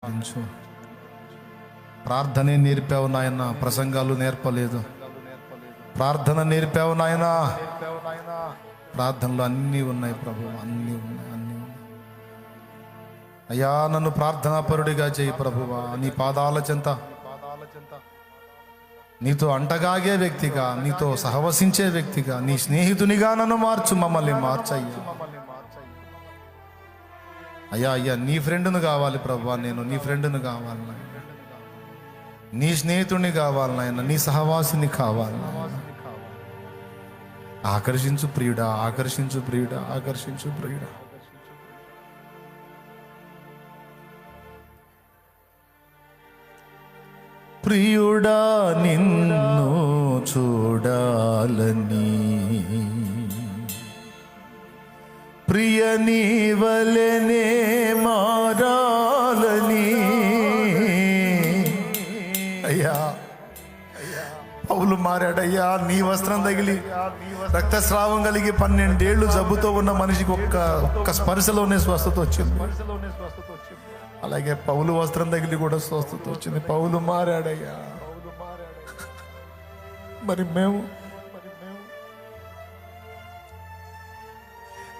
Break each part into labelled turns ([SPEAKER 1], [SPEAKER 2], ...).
[SPEAKER 1] ప్రార్థించు. ప్రార్థనే నేర్పావు నాయన, ప్రసంగాలు నేర్పలేదు. ప్రార్థన నేర్పావు నాయన. ప్రార్థనలు అన్నీ ఉన్నాయి ప్రభు, అన్నీ ఉన్నాయి, అన్నీ ఉన్నాయి. అయ్యా, నన్ను ప్రార్థనాపరుడిగా చేయి ప్రభువా. నీ పాదాల చెంత నీతో అంటగాగే వ్యక్తిగా, నీతో సహవసించే వ్యక్తిగా, నీ స్నేహితునిగా నన్ను మార్చు. మమ్మల్ని మార్చయ్యా. అయ్యా అయ్యా, నీ ఫ్రెండ్ను కావాలి ప్రభువా. నేను నీ ఫ్రెండ్ను కావాలి నాయన, నీ స్నేహితుడిని కావాలి నాయన, నీ సహవాసిని కావాలి నాయన. ఆకర్షించు ప్రియుడా, ఆకర్షించు ప్రియుడా, ఆకర్షించు ప్రియుడా. ప్రియుడా నిన్ను చూడాలని, ప్రియ నీవలెనే మారాలని. అయ్యా, పౌలు మారాడయ్యా. నీ వస్త్రం తగిలి రక్తస్రావం కలిగి 12 ఏళ్ళు జబ్బుతో ఉన్న మనిషికి ఒక్క స్పర్శలోనే స్వస్థత వచ్చింది. అలాగే పౌలు వస్త్రం తగిలి కూడా స్వస్థత వచ్చింది. పౌలు మారాడయ్యా. మరి మేము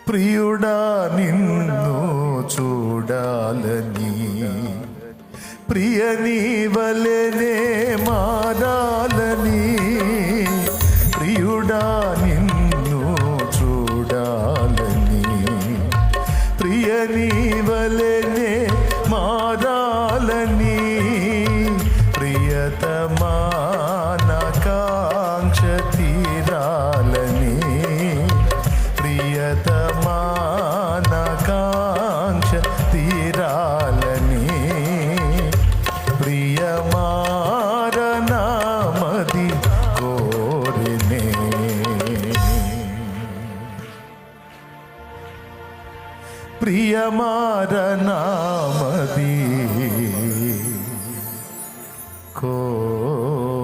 [SPEAKER 1] ప్రియుడా నిన్ను చూడాలని, ప్రియ నీవలెనే మారాలని. ప్రియుడా నిన్ను చూడాలని, ప్రియ నీవలెనే మారాలని. ప్రియతమా నా కాంక్ష తీరాలని, ప్రియతమా నా కాంక్ష తీరాలని. ప్రియమారనామది కోరినే, ప్రియమారనామది కోరినే.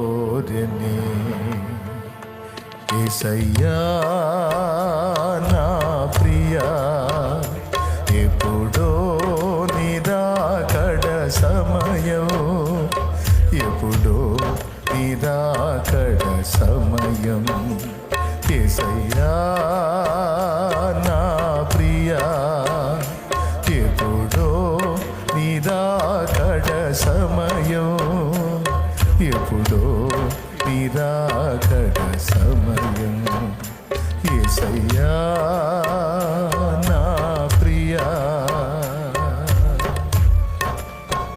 [SPEAKER 1] యేసయ్యా నా ప్రియా, ఎప్పుడో నిరాకడ సమయం, ఎప్పుడో నిరాకడ సమయం. యేసయ్యా నా ప్రియా, ఎప్పుడో నిరాకడ సమయం, ఎప్పుడో నిరాకడ సమయం. యేసయ్యా నా